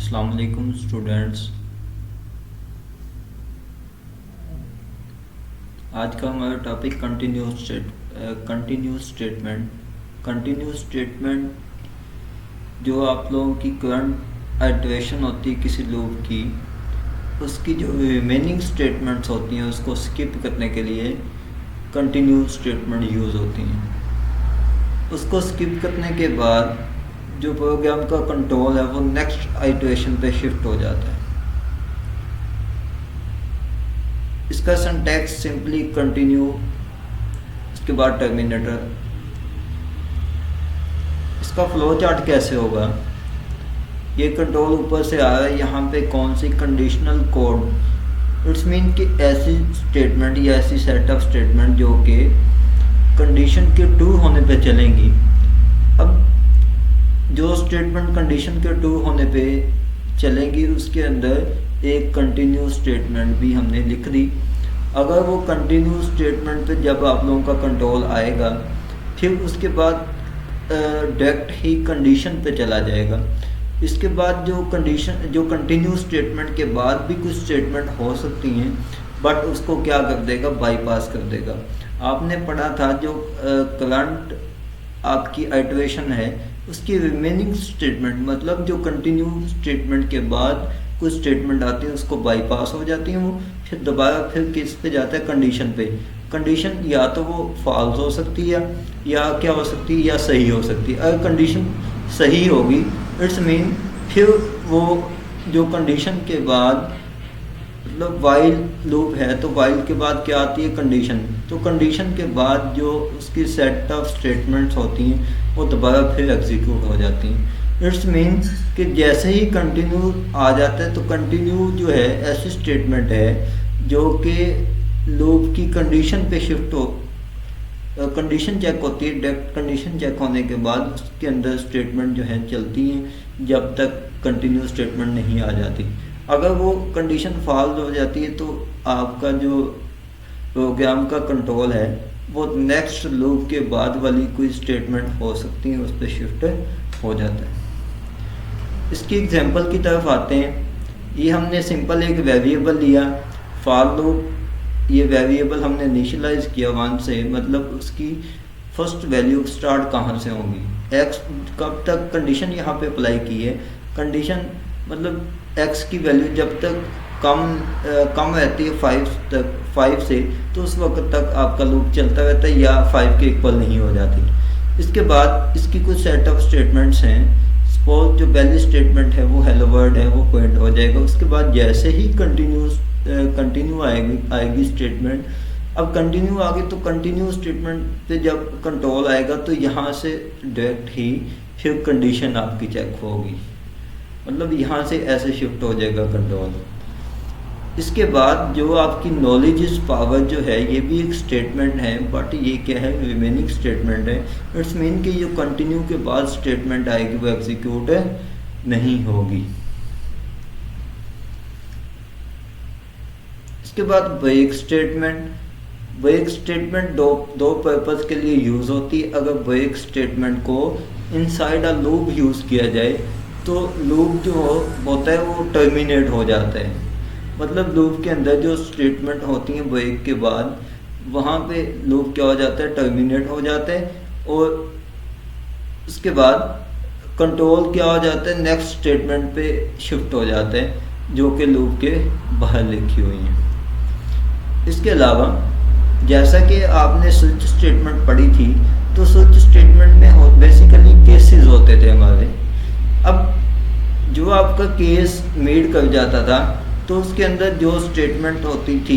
अस्सलाम वालेकुम स्टूडेंट्स। आज का हमारा topic continuous statement. Continuous statement जो आप लोगों की करंट आइटरेशन होती है किसी लूप की, उसकी जो रिमेनिंग स्टेटमेंट्स होती हैं उसको स्किप करने के लिए कंटिन्यूस स्टेटमेंट यूज़ होती हैं। उसको स्किप करने के बाद जो प्रोग्राम का कंट्रोल है वो नेक्स्ट आइटरेशन पे शिफ्ट हो जाता है। इसका सिंटैक्स सिंपली कंटिन्यू, उसके बाद टर्मिनेटर। इसका फ्लो चार्ट कैसे होगा, ये कंट्रोल ऊपर से आ रहा है, यहाँ पे कौन सी कंडीशनल कोड, इट्स मीन कि ऐसी स्टेटमेंट या ऐसी सेट ऑफ स्टेटमेंट जो कि कंडीशन के ट्रू होने पे चलेंगी। अब जो स्टेटमेंट कंडीशन के ट्रू होने पे चलेंगी उसके अंदर एक कंटिन्यू स्टेटमेंट भी हमने लिख दी। अगर वो कंटिन्यू स्टेटमेंट पे जब आप लोगों का कंट्रोल आएगा फिर उसके बाद डायरेक्ट ही कंडीशन पे चला जाएगा। इसके बाद जो कंटिन्यू स्टेटमेंट के बाद भी कुछ स्टेटमेंट हो सकती हैं, बट उसको क्या कर देगा, बाईपास कर देगा। आपने पढ़ा था जो करंट आपकी आइटरेशन है उसकी रिमेनिंग स्टेटमेंट, मतलब जो कंटिन्यू स्टेटमेंट के बाद कुछ स्टेटमेंट आती है उसको बाईपास हो जाती हैं, वो फिर दोबारा फिर किस पे जाता है, कंडीशन पे। कंडीशन या तो वो फॉल्स हो सकती है या क्या हो सकती है, या सही हो सकती है। अगर कंडीशन सही होगी इट्स मीन फिर वो जो कंडीशन के बाद, मतलब वाइल लूप है तो वाइल के बाद क्या आती है, कंडीशन। तो कंडीशन के बाद जो उसकी सेट ऑफ स्टेटमेंट्स होती हैं वो दोबारा फिर एग्जीक्यूट हो जाती हैं। इट्स मीन कि जैसे ही कंटिन्यू आ जाता है तो कंटिन्यू जो है ऐसी स्टेटमेंट है जो कि लूप की कंडीशन पे शिफ्ट हो, कंडीशन चेक होती है। डायरेक्ट कंडीशन चेक होने के बाद उसके अंदर स्टेटमेंट जो है चलती हैं जब तक कंटिन्यू स्टेटमेंट नहीं आ जाती। अगर वो कंडीशन फॉल्स हो जाती है तो आपका जो प्रोग्राम का कंट्रोल है वो नेक्स्ट लूप के बाद वाली कोई स्टेटमेंट हो सकती है उस पर शिफ्ट हो जाता है। इसकी एग्जांपल की तरफ आते हैं। ये हमने सिंपल एक वेरिएबल लिया फॉर लूप। ये वेरिएबल हमने इनिशियलाइज किया 1 से, मतलब उसकी फर्स्ट वैल्यू स्टार्ट कहाँ से होगी, एक्स। कब तक कंडीशन यहाँ पे अप्लाई की है, कंडीशन मतलब एक्स की वैल्यू जब तक कम रहती है 5 से, तो उस वक्त तक आपका लूप चलता रहता है या 5 के इक्वल नहीं हो जाती। इसके बाद इसकी कुछ सेट ऑफ स्टेटमेंट्स हैं। सपोज जो पहली स्टेटमेंट है वो हेलो वर्ल्ड है, वो प्रिंट हो जाएगा। उसके बाद जैसे ही कंटिन्यू आएगी स्टेटमेंट। अब कंटिन्यू आ गई तो कंटिन्यू स्टेटमेंट पे जब कंट्रोल आएगा तो यहाँ से डायरेक्ट ही फिर कंडीशन आपकी चेक होगी, मतलब यहाँ से ऐसे शिफ्ट हो जाएगा कंट्रोल। इसके बाद जो आपकी नॉलेज इज पावर जो है ये भी एक स्टेटमेंट है, बट ये क्या है, रिमेनिंग स्टेटमेंट है। इट्स मीन कि जो कंटिन्यू के बाद स्टेटमेंट आएगी वो एग्जीक्यूट नहीं होगी। इसके बाद ब्रेक स्टेटमेंट दो पर्पस के लिए यूज़ होती है। अगर ब्रेक स्टेटमेंट को इनसाइड अ लूप यूज़ किया जाए तो लूप जो होता है वो टर्मिनेट हो जाता है। मतलब लूप के अंदर जो स्टेटमेंट होती हैं ब्रेक के बाद, वहाँ पे लूप क्या हो जाता है, टर्मिनेट हो जाता है। और उसके बाद कंट्रोल क्या हो जाता है, नेक्स्ट स्टेटमेंट पे शिफ्ट हो जाता है जो कि लूप के बाहर लिखी हुई है। इसके अलावा जैसा कि आपने स्विच स्टेटमेंट पढ़ी थी, तो स्विच स्टेटमेंट में बेसिकली केसेस होते थे हमारे। अब जो आपका केस मेड कर जाता था तो उसके अंदर जो स्टेटमेंट होती थी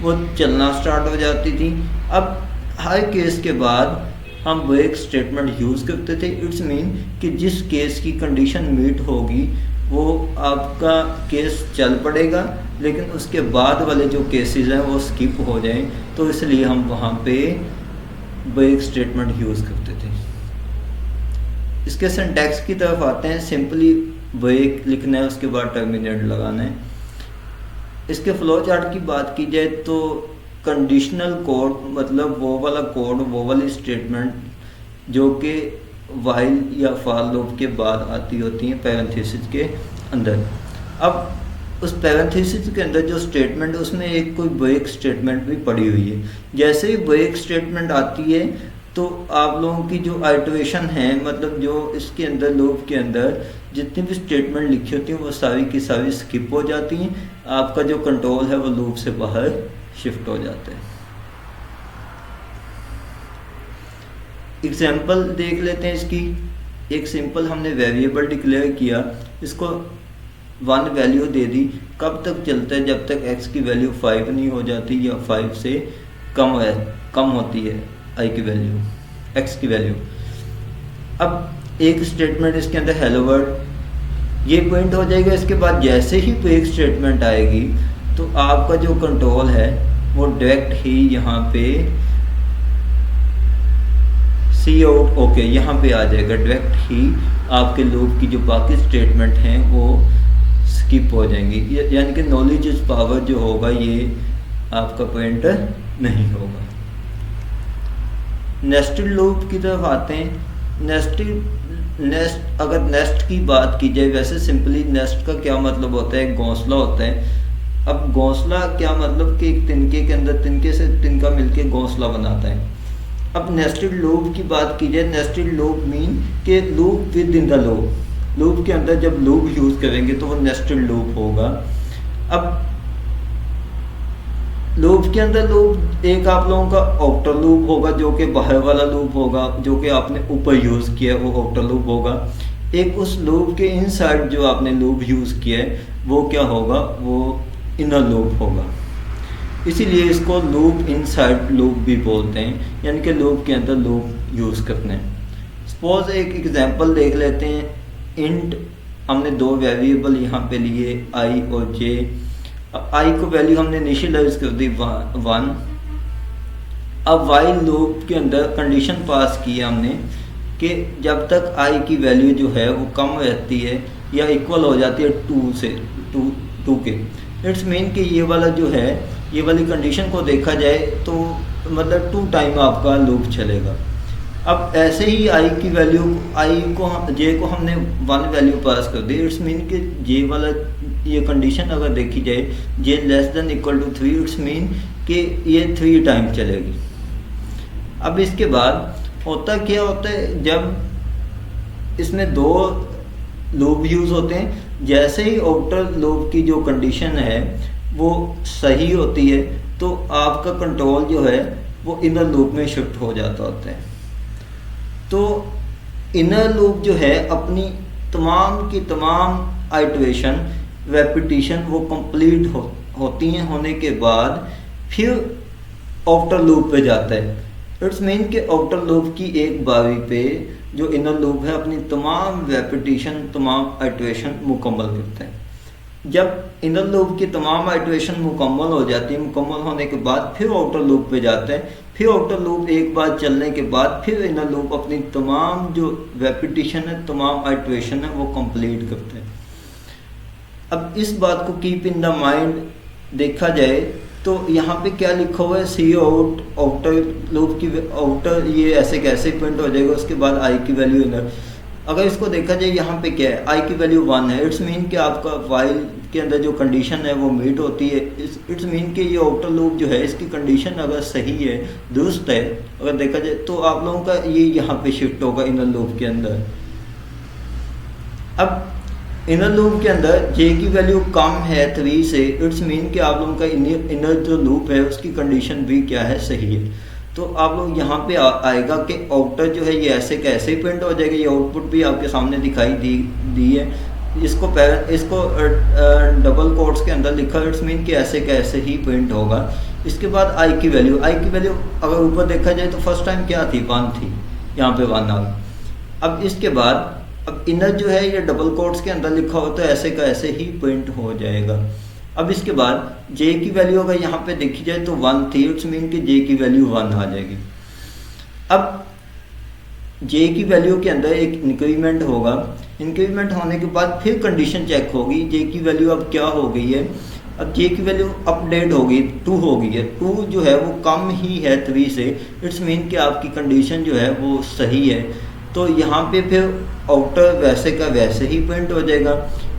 वो चलना स्टार्ट हो जाती थी। अब हर केस के बाद हम ब्रेक स्टेटमेंट यूज़ करते थे। इट्स मीन कि जिस केस की कंडीशन मीट होगी वो आपका केस चल पड़ेगा, लेकिन उसके बाद वाले जो केसेस हैं वो स्किप हो जाएं, तो इसलिए हम वहाँ पे ब्रेक स्टेटमेंट यूज़ करते थे। इसके सिंटैक्स की तरफ आते हैं। सिंपली ब्रेक लिखना है, उसके बाद टर्मिनेट लगाना है। इसके फ्लो चार्ट की बात की जाए तो कंडीशनल कोड मतलब वो वाला कोड, वो वाली स्टेटमेंट जो कि वाइल या फॉर लूप के बाद आती होती हैं पैरेंथेसिस के अंदर। अब उस पैरेंथेसिस के अंदर जो स्टेटमेंट है उसमें एक कोई ब्रेक स्टेटमेंट भी पड़ी हुई है। जैसे ही ब्रेक स्टेटमेंट आती है तो आप लोगों की जो आइटरेशन है, मतलब जो इसके अंदर लूप के अंदर जितनी भी स्टेटमेंट लिखी होती हैं वो सारी की सारी स्किप हो जाती हैं। आपका जो कंट्रोल है वो लूप से बाहर शिफ्ट हो जाता है। एग्जाम्पल देख लेते हैं इसकी। एक सिंपल हमने वेरिएबल डिक्लेयर किया, इसको 1 वैल्यू दे दी। कब तक चलता है? जब तक x की वैल्यू 5 नहीं हो जाती या 5 से कम होती है i की वैल्यू, x की वैल्यू। अब एक स्टेटमेंट इसके अंदर हेलो वर्ल्ड ये प्रिंट हो जाएगा। इसके बाद जैसे ही ब्रेक स्टेटमेंट आएगी तो आपका जो कंट्रोल है वो डायरेक्ट ही यहाँ पे सी आउट ओके यहाँ पे आ जाएगा। डायरेक्ट ही आपके लूप की जो बाकी स्टेटमेंट हैं वो स्किप हो जाएंगी, यानी कि नॉलेज इज पावर जो होगा ये आपका प्रिंट नहीं होगा। नेस्टेड लूप की तरफ आते हैं। नेस्ट अगर नेस्ट की बात की जाए, वैसे सिंपली नेस्ट का क्या मतलब होता है? घोंसला होता है। अब घोंसला क्या मतलब कि एक तिनके के अंदर तिनके से तिनका मिलके घोंसला बनाता है। अब नेस्टेड लूप की बात की जाए, नेस्टेड लूप मीन के loop with in the loop. Loop के अंदर जब लूप यूज करेंगे तो वो नेस्टेड लूप होगा। अब लूप के अंदर लूप एक आप लोगों का आउटर लूप होगा जो कि बाहर वाला लूप होगा, जो कि आपने ऊपर यूज किया है वो आउटर लूप होगा। एक उस लूप के इनसाइड जो आपने लूप यूज किया है वो क्या होगा? वो इनर लूप होगा। इसीलिए इसको लूप इनसाइड लूप भी बोलते हैं, यानी कि लूप के अंदर लूप यूज करते हैं। सपोज एक एग्जांपल देख लेते हैं। इंट हमने 2 वेरिएबल यहाँ पे लिए i और j। i को वैल्यू हमने इनिशियलाइज कर दी 1। अब वाइल लूप के अंदर कंडीशन पास की हमने कि जब तक i की वैल्यू जो है वो कम रहती है या इक्वल हो जाती है 2 के, इट्स मीन कि ये वाला जो है ये वाली कंडीशन को देखा जाए तो मतलब 2 टाइम आपका लूप चलेगा। अब ऐसे ही i की वैल्यू j को हमने 1 वैल्यू पास कर दी। इट्स मीन कि j वाला ये कंडीशन अगर देखी जाए j less than equal to 3, it's mean कि ये 3 टाइम चलेगी। अब इसके बाद होता क्या होता है, जब इसमें 2 लूप यूज होते हैं, जैसे ही आउटर लूप की जो कंडीशन है वो सही होती है तो आपका कंट्रोल जो है वो इनर लूप में शिफ्ट हो जाता होता है। तो इनर लूप जो है अपनी तमाम की तमाम आइटरेशन रेपिटिशन वो कंप्लीट होती हैं, होने के बाद फिर आउटर लूप पे जाता है। इट्स मीन कि आउटर लूप की एक बारी पे जो इनर लूप है अपनी तमाम रेपिटिशन तमाम आइटरेशन मुकम्मल करता है। जब इनर लूप की तमाम आइटरेशन मुकम्मल हो जाती है, मुकम्मल होने के बाद फिर आउटर लूप पे जाते हैं। फिर आउटर लूप एक बार चलने के बाद फिर इनर लूप अपनी तमाम जो रेपिटिशन है तमाम आइटरेशन है वो कंप्लीट करते हैं। अब इस बात को कीप इन द माइंड देखा जाए तो यहाँ पे क्या लिखा हुआ है, सी आउट आउटर लूप की आउटर ये ऐसे कैसे प्रिंट हो जाएगा, उसके बाद आई की वैल्यू इनर। अगर इसको देखा जाए यहाँ पे क्या है, आई की वैल्यू 1 है। इट्स मीन कि आपका वाइल के अंदर जो कंडीशन है वो मीट होती है। इट्स मीन कि ये आउटर लूप जो है इसकी कंडीशन अगर सही है, दुरुस्त है, अगर देखा जाए तो आप लोगों का ये यहाँ पे शिफ्ट होगा इनर लूप के अंदर। अब इनर लूप के अंदर j की वैल्यू कम है 3 से, इट्स मीन कि आप लोगों का इनर जो लूप है उसकी कंडीशन भी क्या है, सही है। तो आप लोग यहाँ पे आएगा कि आउटर जो है ये ऐसे कैसे प्रिंट हो जाएगा। ये आउटपुट भी आपके सामने दिखाई दी है। इसको डबल कोट्स के अंदर लिखा है, इट्स मीन कि ऐसे कैसे ही प्रिंट होगा। इसके बाद आई की वैल्यू अगर ऊपर देखा जाए तो फर्स्ट टाइम क्या थी, 1 थी, यहाँ पे 1 आ गई। अब इसके बाद अब इनर जो है ये डबल कोट्स के अंदर लिखा हो तो ऐसे का ऐसे ही प्रिंट हो जाएगा। अब इसके बाद j की वैल्यू अगर यहाँ पे देखी जाए तो 1 थी, इट्स मीन कि j की वैल्यू 1 आ जाएगी। अब j की वैल्यू के अंदर एक इंक्रीमेंट होगा, इंक्रीमेंट होने के बाद फिर कंडीशन चेक होगी, j की वैल्यू अब क्या हो गई है, अब j की वैल्यू अपडेट होगी 2 हो गई है। 2 जो है वो कम ही है 3 से, इट्स मीन कि आपकी कंडीशन जो है वो सही है। तो यहाँ पे फिर आउटर वैसे का वैसे ही प्रिंट हो जाएगा।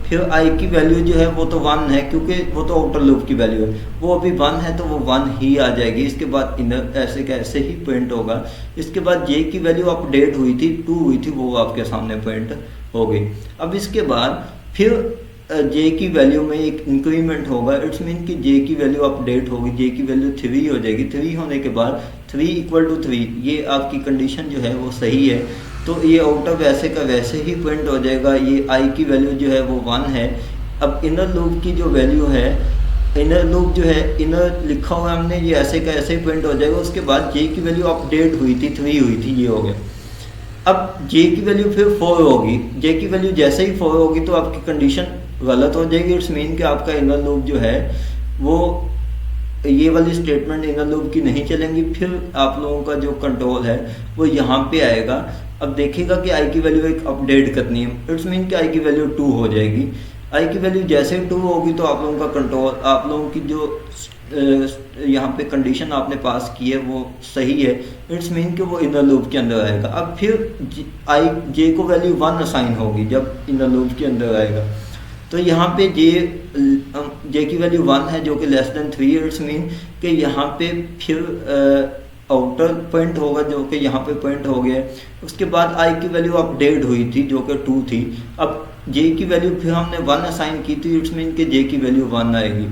फिर आई की वैल्यू जो है वो तो 1 है, क्योंकि वो तो आउटर लूप की वैल्यू है, वो अभी 1 है तो वो 1 ही आ जाएगी। इसके बाद इनर ऐसे का ऐसे ही प्रिंट होगा। इसके बाद जे की वैल्यू अपडेट हुई थी, 2 हुई थी, वो आपके सामने प्रिंट हो गई। अब इसके बाद फिर जे की वैल्यू में एक इंक्रीमेंट होगा। इट्स मीन कि जे की वैल्यू अपडेट होगी, जे की वैल्यू 3 हो जाएगी। 3 होने के बाद 3 = 3, ये आपकी कंडीशन जो है वो सही है, तो ये आउटर वैसे का वैसे ही प्रिंट हो जाएगा। ये आई की वैल्यू जो है वो 1 है। अब इनर लूप की जो वैल्यू है, इनर लूप जो है, इनर लिखा हुआ है हमने, ये ऐसे का ऐसे ही प्रिंट हो जाएगा। उसके बाद जे की वैल्यू अपडेट हुई थी, 3 हुई थी, ये हो गया। अब जे की वैल्यू फिर 4 होगी। जे की वैल्यू जैसे ही 4 होगी तो आपकी कंडीशन गलत हो जाएगी। इट्स मीन कि आपका इनर लूप जो है वो, ये वाली स्टेटमेंट इनर लूप की नहीं चलेंगी। फिर आप लोगों का जो कंट्रोल है वो यहाँ पे आएगा। अब देखिएगा कि आई की वैल्यू एक अपडेट करनी है। इट्स मीन कि आई की वैल्यू 2 हो जाएगी। आई की वैल्यू जैसे ही 2 होगी तो आप लोगों का कंट्रोल, आप लोगों की जो यहाँ पे कंडीशन आपने पास की है वो सही है। इट्स मीन कि वो इनर लूप के अंदर आएगा। अब फिर आई जे को वैल्यू 1 असाइन होगी जब इनर लूप के अंदर आएगा। तो यहाँ पे जे की वैल्यू 1 है जो कि <3। इट्स मीन कि यहाँ पे फिर आउटर पॉइंट होगा जो कि यहाँ पे पॉइंट हो गया। उसके बाद आई की वैल्यू अपडेट हुई थी जो कि 2 थी। अब जे की वैल्यू फिर हमने 1 असाइन की थी। इट्स मीन कि जे की वैल्यू 1 आएगी।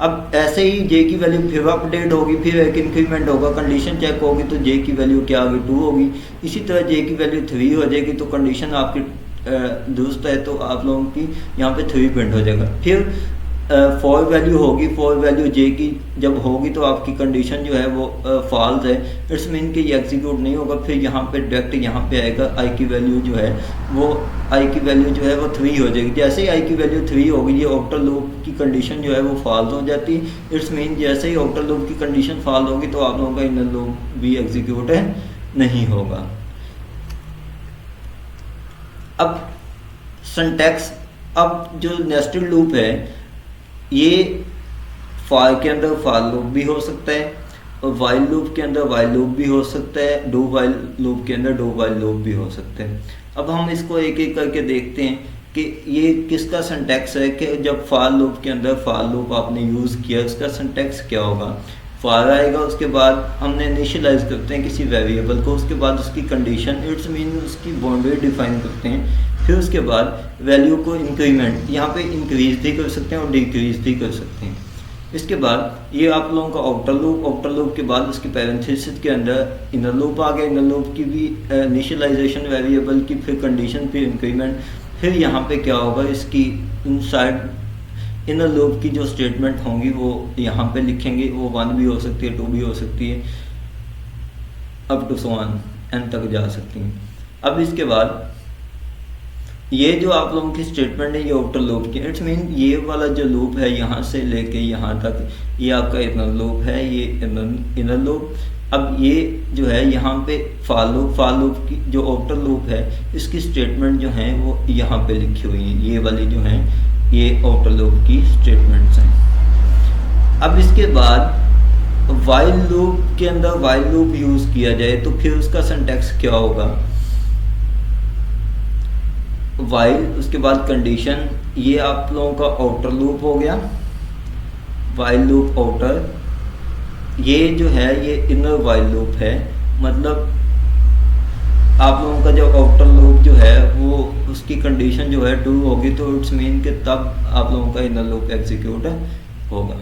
अब ऐसे ही जे की वैल्यू फिर अपडेट होगी, फिर एक इंक्रीमेंट होगा, कंडीशन चेक होगी तो जे की वैल्यू क्या होगी, 2 होगी। इसी तरह जे की वैल्यू 3 हो जाएगी तो कंडीशन आपकी दुरुस्त है, तो आप लोगों की यहाँ पे 3 प्रिंट हो जाएगा। फिर 4 वैल्यू होगी। 4 वैल्यू जे की जब होगी तो आपकी कंडीशन जो है वो फॉल्स है। इट्स मीन कि ये एग्जीक्यूट नहीं होगा। फिर यहाँ पे डायरेक्ट यहाँ पे आएगा, आई की वैल्यू जो है वो, आई की वैल्यू जो है वो 3 हो जाएगी। जैसे ही आई की वैल्यू 3 होगी, ये आउटर लूप की कंडीशन जो है वो फॉल्स हो जाती है। इट्स मीन जैसे ही आउटर लूप की कंडीशन फॉल्स होगी तो आप लोगों का इनर लूप भी एग्जीक्यूट नहीं होगा। अब सिंटैक्स, अब जो नेस्टेड लूप है ये फॉर के अंदर फॉर लूप भी हो सकता है, और वाइल लूप के अंदर वाइल लूप भी हो सकता है, डू वाइल लूप के अंदर डू वाइल लूप भी हो सकते हैं। अब हम इसको एक एक करके देखते हैं कि ये किसका सिंटैक्स है, कि जब फॉर लूप के अंदर फॉर लूप आपने यूज़ किया उसका सिंटैक्स क्या होगा। फॉर आएगा, उसके बाद हमने इनिशियलाइज करते हैं किसी वेरिएबल को, उसके बाद उसकी कंडीशन, इट्स मीन उसकी बाउंड्री डिफाइन करते हैं। फिर उसके बाद वैल्यू को इंक्रीमेंट, यहाँ पे इंक्रीज भी कर सकते हैं और डिक्रीज भी कर सकते हैं। इसके बाद ये आप लोगों का आउटर लूप के बाद उसकी पैरेंथेसिस के अंदर इनर लूप आ गया। इनर लूप की भी इनिशियलाइजेशन वेरिएबल की, फिर कंडीशन, फिर इंक्रीमेंट। फिर यहाँ पे क्या होगा, इसकी इनसाइड इनर लूप की जो स्टेटमेंट होंगी वो यहाँ पे लिखेंगे। वो 1 भी हो सकती है, 2 भी हो सकती है, up to so on N तक जा सकती हैं। अब इसके बाद ये जो आप लोगों की स्टेटमेंट है ये आउटर लूप की। इट्स मीन ये वाला जो लूप है यहाँ से लेके यहाँ तक, ये आपका इनर लूप है, ये इनर लूप। अब ये जो है यहाँ पे फॉर लूप की जो आउटर लूप है इसकी स्टेटमेंट जो है वो यहाँ पे लिखी हुई है। ये वाली जो है ये आउटर लूप की स्टेटमेंट्स हैं। अब इसके बाद वाइल लूप के अंदर वाइल लूप यूज़ किया जाए तो फिर उसका सिंटैक्स क्या होगा, वाइल, उसके बाद कंडीशन। ये आप लोगों का आउटर लूप हो गया, वाइल लूप आउटर। ये जो है ये इनर वाइल लूप है, मतलब आप लोगों का जो आउटर लूप जो है वो उसकी कंडीशन जो है 2 होगी तो इट्स मीन कि तब आप लोगों का इनर लूप एग्जीक्यूट होगा।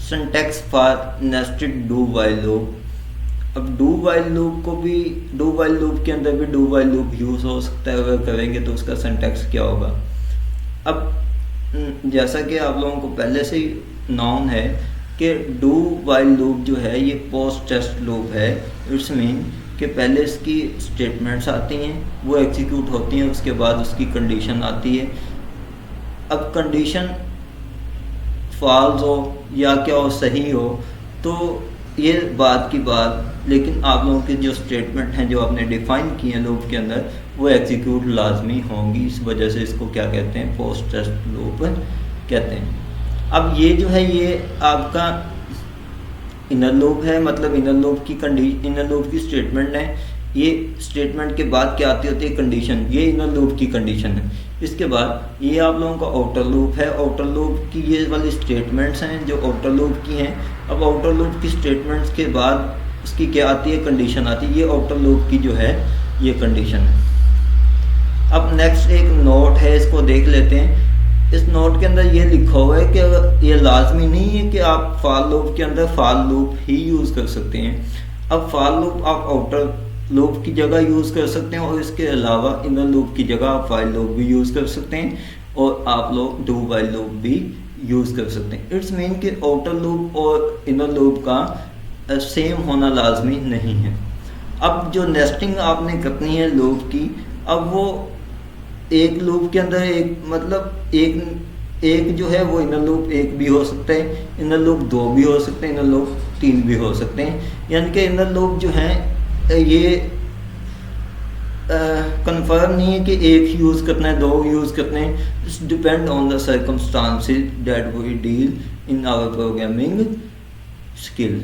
Syntax for nested do while loop. अब डू वाइल लूप को भी, डू वाइल लूप के अंदर भी डू वाइल लूप यूज़ हो सकता है। अगर करेंगे तो उसका सिंटैक्स क्या होगा। अब जैसा कि आप लोगों को पहले से ही नॉन है कि डू वाइल लूप जो है ये पोस्ट टेस्ट लूप है। इट्स मीन कि पहले इसकी स्टेटमेंट्स आती हैं, वो एग्जीक्यूट होती हैं, उसके बाद उसकी कंडीशन आती है। अब कंडीशन फॉल्स हो या क्या हो, सही हो, तो ये बात की बात, लेकिन आप लोगों की जो स्टेटमेंट हैं जो आपने डिफाइन किए हैं लूप के अंदर वो एग्जीक्यूट लाजमी होंगी। इस वजह से इसको क्या कहते हैं, पोस्ट टेस्ट लूप कहते हैं। अब ये जो है ये आपका इनर लूप है, मतलब इनर लूप की स्टेटमेंट है। ये स्टेटमेंट के बाद क्या आती होती है, कंडीशन। ये इनर लूप की कंडीशन है। इसके बाद ये आप लोगों का आउटर लूप है। आउटर लूप की ये वाली स्टेटमेंट्स हैं जो आउटर लूप की हैं। अब आउटर लूप की स्टेटमेंट्स के बाद उसकी क्या आती है, कंडीशन आती है। ये आउटर लूप की जो है ये कंडीशन है। अब नेक्स्ट एक नोट है, इसको देख लेते हैं। इस नोट के अंदर ये लिखा हुआ है कि ये लाजमी नहीं है कि आप फॉर लूप के अंदर फॉर लूप ही यूज़ कर सकते हैं। अब फॉर लूप आप आउटर लूप की जगह यूज़ कर सकते हैं और इसके अलावा इनर लूप की जगह आप वाइल लूप भी यूज़ कर सकते हैं और आप लोग डू वाइल लूप भी यूज़ कर सकते हैं। इट्स मीन कि आउटर लूप और इनर लूप का सेम होना लाजमी नहीं है। अब जो नेस्टिंग आपने करनी है लूप की, अब वो एक लूप के अंदर एक जो है वो इनर लूप एक भी हो सकता है, इनर लूप दो भी हो सकते हैं, इनर लूप तीन भी हो सकते हैं। यानी कि इनर लूप जो हैं ये कंफर्म नहीं है कि एक यूज़ करना है, दो यूज़ करने हैं। It's depend on the circumstances that we deal in our programming skill.